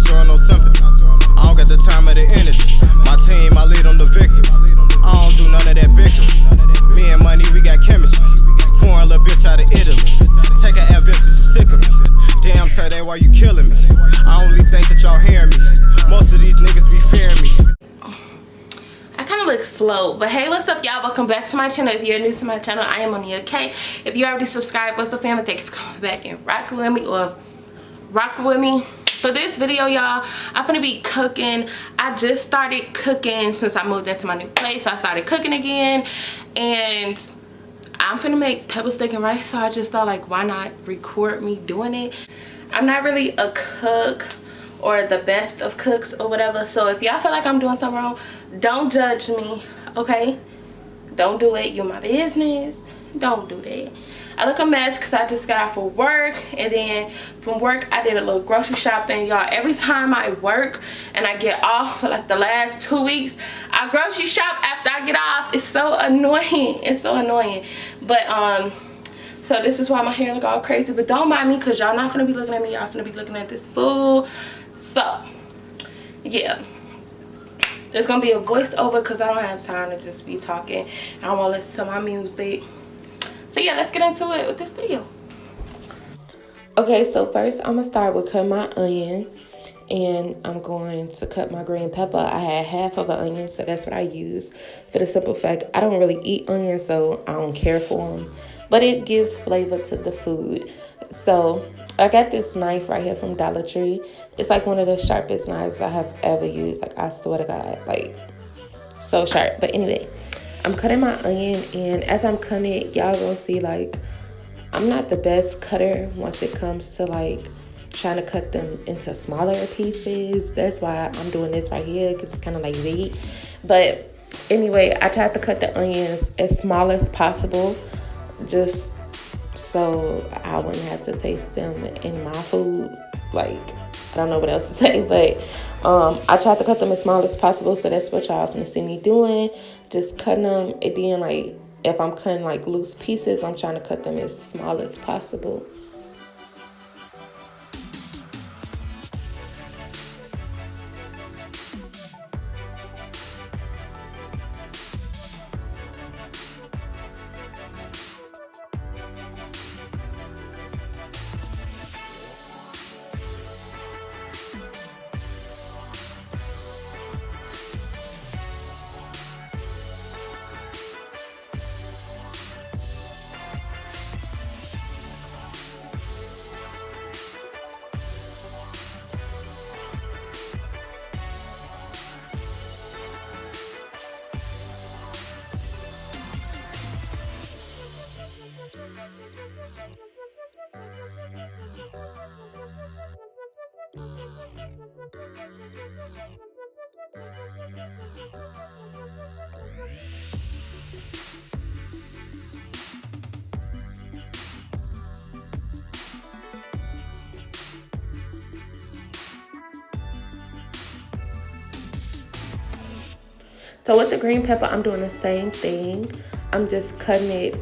showing no sympathy. I don't got the time or the energy. My team, I lead them to victory. I don't do none of that bickering. Me and money, we got chemistry. Foreign little bitch out of Italy. Take an adventure, you sick of me. Damn, tell that why you killing me. I only think that y'all hearing me. Most of these niggas be fearing me. I kind of look slow, but hey, what's up, y'all? Welcome back to my channel. If you're new to my channel, I am Malakai. If you already subscribed, what's up, family? Thank you for coming back and rocking with me. For this video, y'all, I'm gonna be cooking. I just started cooking since I moved into my new place. So I started cooking again, and I'm finna make pepper steak and rice. So I just thought, like, why not record me doing it? I'm not really a cook or the best of cooks or whatever, so if y'all feel like I'm doing something wrong, don't judge me, okay? Don't do it. You're my business. Don't do that. I look a mess because I just got off of work, and then from work I did a little grocery shopping. Y'all, every time I work and I get off for like the last 2 weeks, I grocery shop after I get off. It's so annoying. It's so annoying. But so this is why my hair look all crazy, but don't mind me because y'all not gonna be looking at me. Y'all gonna be looking at this food. So yeah, there's gonna be a voiceover because I don't have time to just be talking. I don't want to listen to my music. So yeah, let's get into it with this video. Okay, so first I'm gonna start with cutting my onion, and I'm going to cut my green pepper. I had half of an onion, so that's what I use, for the simple fact I don't really eat onions, so I don't care for them, but it gives flavor to the food. So I got this knife right here from Dollar Tree. It's like one of the sharpest knives I have ever used. Like, I swear to God, like, so sharp. But anyway, I'm cutting my onion, and as I'm cutting it, y'all gonna see, like, I'm not the best cutter once it comes to, like, trying to cut them into smaller pieces. That's why I'm doing this right here, because it's kind of like big. But anyway, I tried to cut the onions as small as possible, just so I wouldn't have to taste them in my food. Like, I don't know what else to say, but I tried to cut them as small as possible, so that's what y'all gonna see me doing, just cutting them. And then, like, if I'm cutting like loose pieces, I'm trying to cut them as small as possible. So with the green pepper, I'm doing the same thing. I'm just cutting it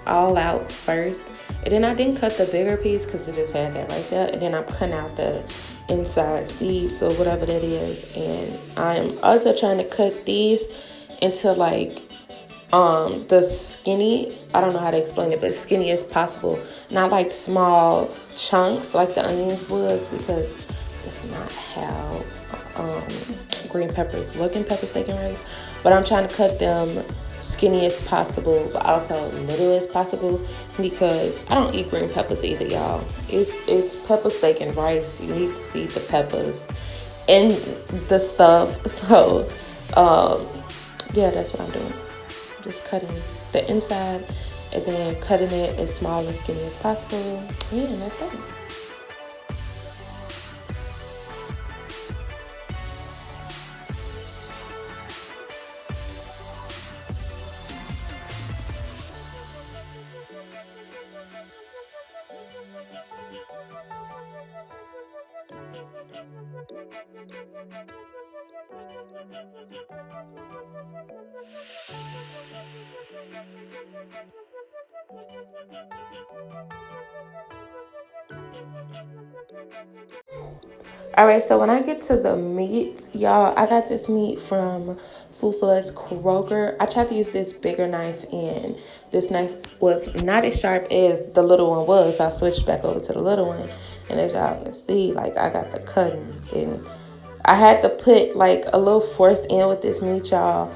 all out first. And then I didn't cut the bigger piece because it just had that right there. And then I'm cutting out the inside seeds or whatever that is. And I'm also trying to cut these into, like, the skinny, I don't know how to explain it, but skinny as possible. Not like small chunks like the onions was, because it's not how green peppers look in pepper steak and rice. But I'm trying to cut them skinny as possible, but also little as possible, because I don't eat green peppers either, y'all. It's pepper steak and rice. You need to see the peppers and the stuff. So yeah, that's what I'm doing. Just cutting the inside and then cutting it as small and skinny as possible. Yeah, and that's it. All right, so when I get to the meat, y'all, I got this meat from Food for Less Kroger. I tried to use this bigger knife, and this knife was not as sharp as the little one was. So I switched back over to the little one, and as y'all can see, like, I got the cutting, and I had to put like a little force in with this meat, y'all.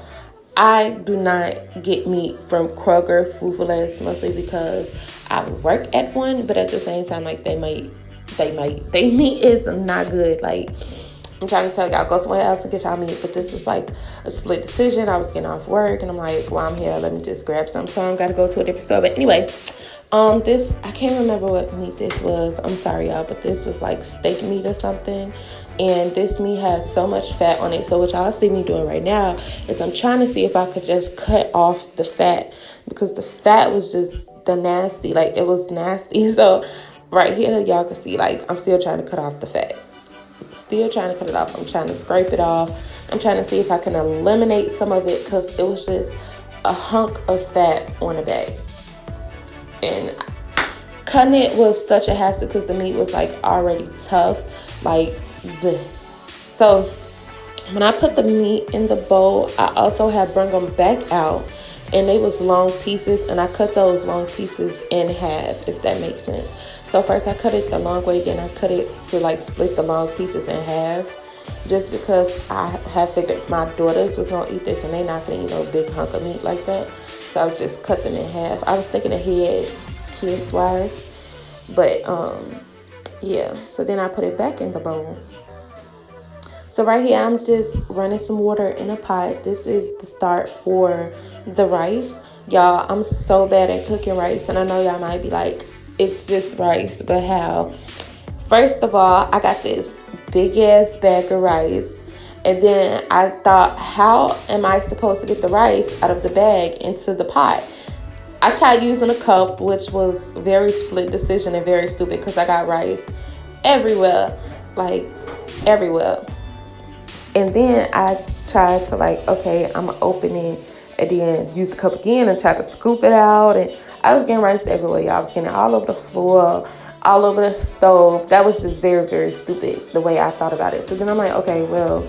I do not get meat from Kroger Food for Less, mostly because I work at one, but at the same time, like, they meat is not good. Like, I'm trying to tell y'all, go somewhere else and get y'all meat, but this was like a split decision. I was getting off work, and I'm like, while I'm here, let me just grab some. So I gotta go to a different store. But anyway, this, I can't remember what meat this was. I'm sorry, y'all, but this was like steak meat or something. And this meat has so much fat on it. So what y'all see me doing right now is I'm trying to see if I could just cut off the fat, because the fat was just the nasty. Like, it was nasty. So right here, y'all can see, like, I'm still trying to cut off the fat. Still trying to cut it off. I'm trying to scrape it off. I'm trying to see if I can eliminate some of it, because it was just a hunk of fat on the back. And cutting it was such a hassle because the meat was like already tough. So when I put the meat in the bowl, I also had bring them back out, and they was long pieces, and I cut those long pieces in half, if that makes sense. So first I cut it the long way, then I cut it to like split the long pieces in half, just because I have figured my daughters was gonna eat this, and they not gonna eat no big hunk of meat like that. So I would just cut them in half. I was thinking ahead, kids wise, but yeah. So then I put it back in the bowl. So right here, I'm just running some water in a pot. This is the start for the rice. Y'all, I'm so bad at cooking rice, and I know y'all might be like, it's just rice, but how? First of all, I got this big ass bag of rice, and then I thought, how am I supposed to get the rice out of the bag into the pot? I tried using a cup, which was very split decision and very stupid, because I got rice everywhere, like everywhere. And then I tried to, like, okay, I'm gonna open it and then use the cup again and try to scoop it out. And I was getting rice everywhere, y'all. I was getting it all over the floor, all over the stove. That was just very, very stupid, the way I thought about it. So then I'm like, okay, well,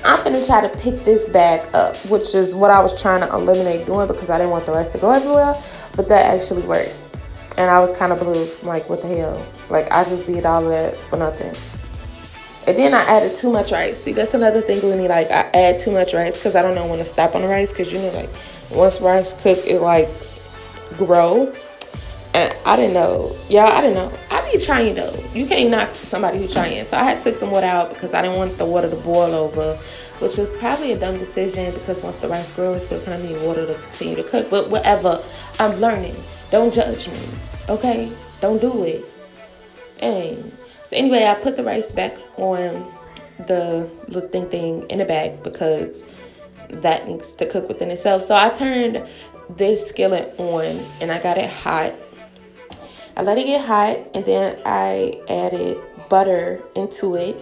I'm gonna try to pick this bag up, which is what I was trying to eliminate doing, because I didn't want the rice to go everywhere. But that actually worked. And I was kind of blue. I'm like, what the hell? Like, I just did all of that for nothing. And then I added too much rice. See, that's another thing with me. Like, I add too much rice because I don't know when to stop on the rice. Because, you know, like, once rice cook, it, like, grow. And I didn't know. Y'all, I didn't know. I be trying, though. You can't knock somebody who's trying. So I had to take some water out because I didn't want the water to boil over, which was probably a dumb decision, because once the rice grows, it's going to need water to continue to cook. But whatever. I'm learning. Don't judge me. Okay? Don't do it. Dang. So anyway, I put the rice back on the little thing in the bag, because that needs to cook within itself. So I turned this skillet on and I got it hot. I let it get hot, and then I added butter into it.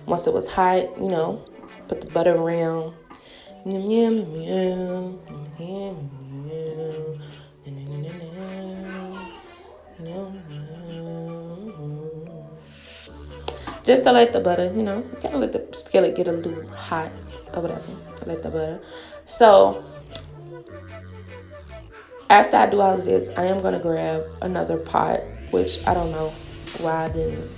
Once it was hot, you know, put the butter around. Just to let the butter, you know, you gotta let the skillet get a little hot or whatever. Let the butter. So after I do all of this, I am gonna grab another pot, which I don't know why I didn't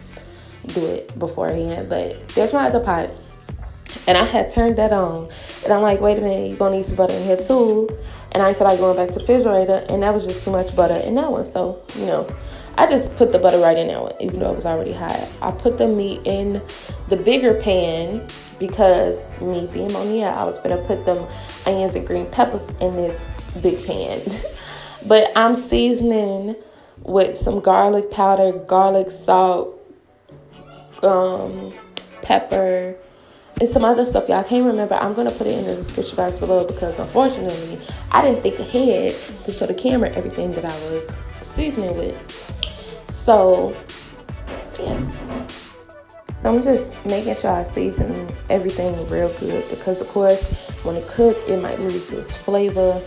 do it beforehand, but there's my other pot. And I had turned that on, and I'm like, wait a minute, you're gonna need some butter in here too. And I feel like going back to the refrigerator, and that was just too much butter in that one. So, you know, I just put the butter right in that one, even though it was already hot. I put the meat in the bigger pan because, me being Mahliyah, I was gonna put them onions and green peppers in this big pan. But I'm seasoning with some garlic powder, garlic salt, pepper, and some other stuff, y'all. I can't remember. I'm going to put it in the description box below, because unfortunately, I didn't think ahead to show the camera everything that I was seasoning with. So, yeah. So I'm just making sure I season everything real good, because, of course, when it cooks, it might lose its flavor.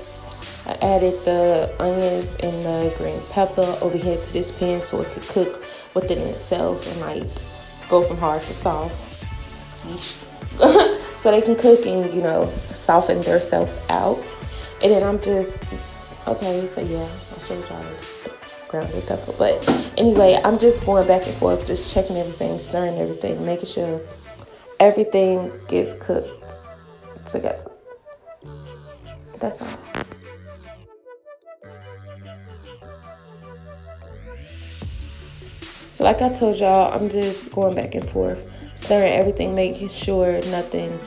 I added the onions and the green pepper over here to this pan so it could cook within itself and, like, go from hard to soft. So they can cook and, you know, soften themselves out. And then I'm just, okay, so yeah, I showed y'all grounded pepper. But anyway, I'm just going back and forth, just checking everything, stirring everything, making sure everything gets cooked together. That's all. So like I told y'all, I'm just going back and forth, stirring everything, making sure nothing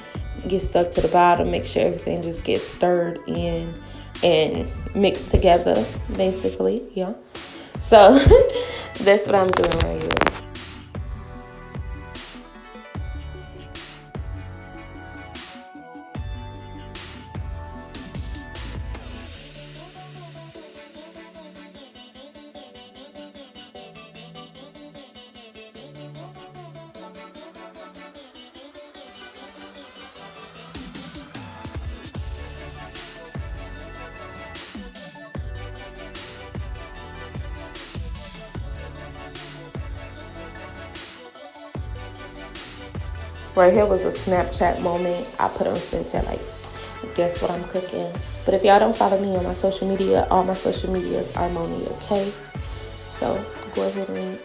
gets stuck to the bottom, make sure everything just gets stirred in and mixed together, basically, yeah. So that's what I'm doing right here. Right here was a Snapchat moment. I put on Snapchat, like, guess what I'm cooking. But if y'all don't follow me on my social media, all my social medias are Mahlani, okay? So go ahead and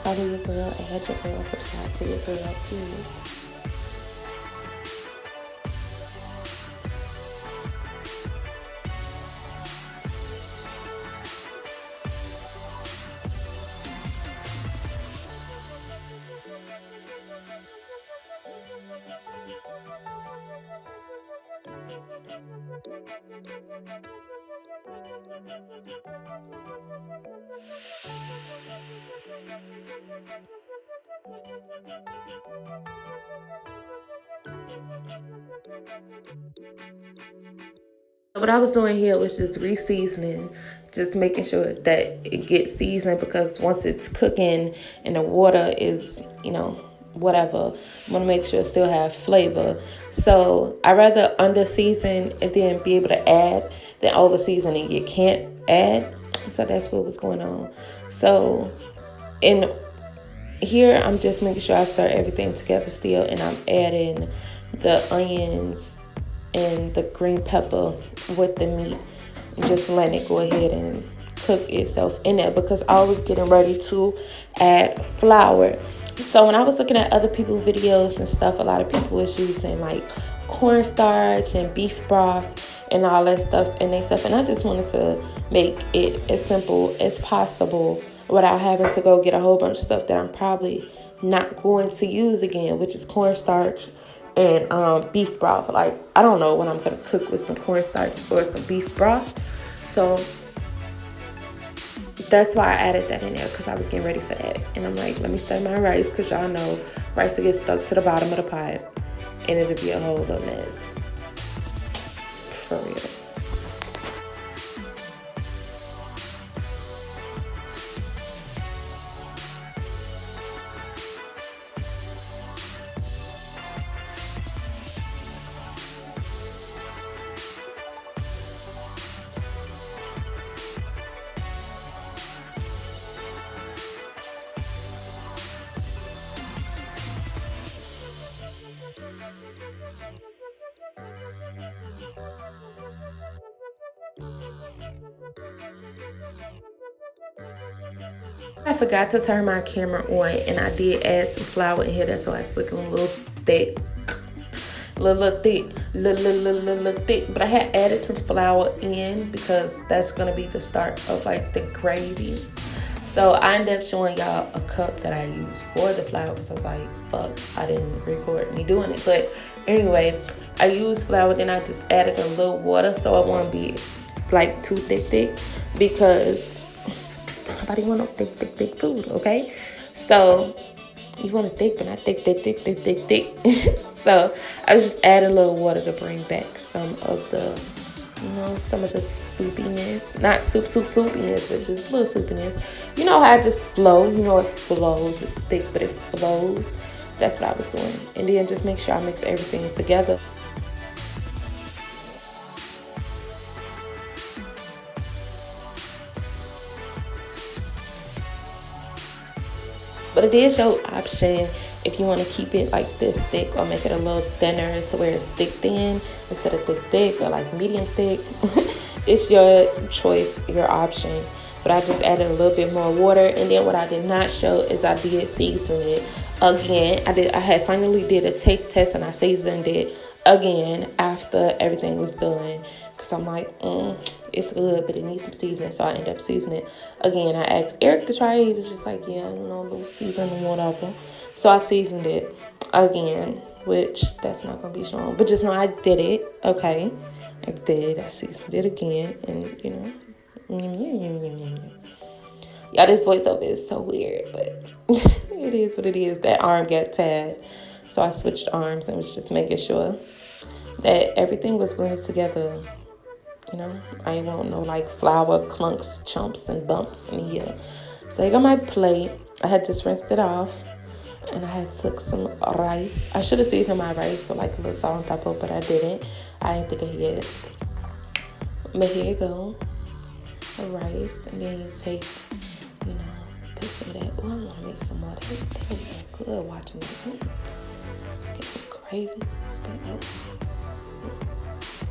follow your girl, add your girl, subscribe to your girl, period. What I was doing here was just re-seasoning, just making sure that it gets seasoned, because once it's cooking and the water is, you know, whatever, I want to make sure it still has flavor. So I rather under season and then be able to add than over seasoning you can't add. So that's what was going on. So in here, I'm just making sure I stir everything together still, and I'm adding the onions and the green pepper with the meat, and just letting it go ahead and cook itself in there, because I was getting ready to add flour. So when I was looking at other people's videos and stuff, a lot of people was using like cornstarch and beef broth and all that stuff and and I just wanted to make it as simple as possible without having to go get a whole bunch of stuff that I'm probably not going to use again, which is cornstarch and beef broth. Like, I don't know when I'm gonna cook with some cornstarch or some beef broth, so that's why I added that in there, because I was getting ready for that. And I'm like, let me stir my rice, because y'all know rice will get stuck to the bottom of the pot and it'll be a whole little mess, for real. I forgot to turn my camera on, and I did add some flour in here. That's why it's looking a little thick. Little thick. But I had added some flour in because that's going to be the start of like the gravy. So I ended up showing y'all a cup that I used for the flour, because I was like, fuck, I didn't record me doing it. But anyway, I used flour, then I just added a little water so it won't be like too thick, because nobody want no thick food, okay? So you want it thick, but not thick. So I was just adding a little water to bring back some of the, you know, some of the soupiness. Not soupiness, but just a little soupiness. You know how it just flows? You know it flows. It's thick, but it flows. That's what I was doing. And then just make sure I mix everything together. But it is your option if you want to keep it like this thick or make it a little thinner to where it's thick thin instead of thick or like medium thick. It's your choice, your option. But I just added a little bit more water, and then what I did not show is I did season it again. I had finally did a taste test, and I seasoned it again after everything was done, because I'm like, it's good, but it needs some seasoning. So I ended up seasoning it again. I asked Eric to try it. He was just like, yeah, you know, a little seasoning, whatever. So I seasoned it again, which that's not gonna be shown, but just know I did it. Okay, I did. I seasoned it again, and you know, y'all, this voiceover is so weird, but it is what it is. That arm got tagged, so I switched arms and was just making sure that everything was blended together. You know, I ain't want no like flour clunks, chumps, and bumps in here. So I got my plate. I had just rinsed it off, and I had took some rice. I should have seasoned my rice with like a little salt and pepper, but I didn't. I didn't think of it. But here you go, the rice, and then you take, you know, put some of that. Oh, I want to make some more. That was so good watching it. Get some gravy. Spin it out.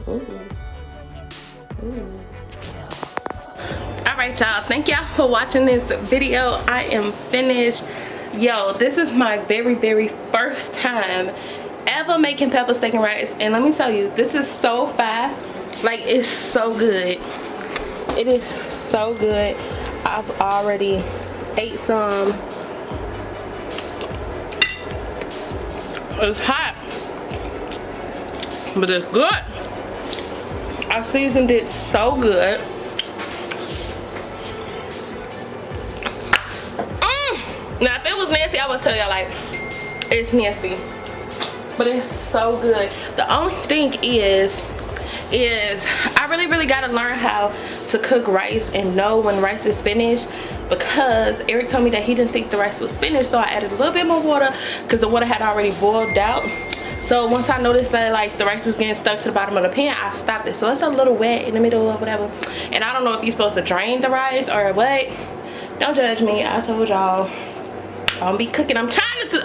Ooh. Alright, y'all, thank y'all for watching this video. I am finished. Yo, this is my very first time ever making pepper steak and rice, and let me tell you, this is so fire. Like, it's so good. It is so good. I've already ate some. It's hot, but it's good. I seasoned it so good. Now, if it was nasty, I would tell y'all like it's nasty, but it's so good. The only thing is I really gotta learn how to cook rice and know when rice is finished, because Eric told me that he didn't think the rice was finished, so I added a little bit more water because the water had already boiled out. So once I noticed that like the rice is getting stuck to the bottom of the pan, I stopped it. So it's a little wet in the middle or whatever. And I don't know if you're supposed to drain the rice or what. Don't judge me. I told y'all I don't be cooking. I'm trying to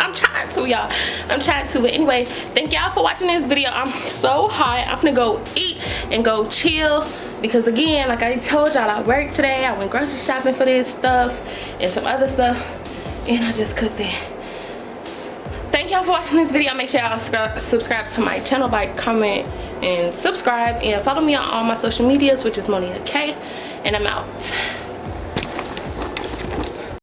y'all. I'm trying to. But anyway, thank y'all for watching this video. I'm so hot. I'm gonna go eat and go chill, because again, like I told y'all, I worked today. I went grocery shopping for this stuff and some other stuff, and I just cooked it. Thank y'all for watching this video. Make sure y'all subscribe to my channel, like, comment, and subscribe, and follow me on all my social medias, which is Mahliyah K, and I'm out.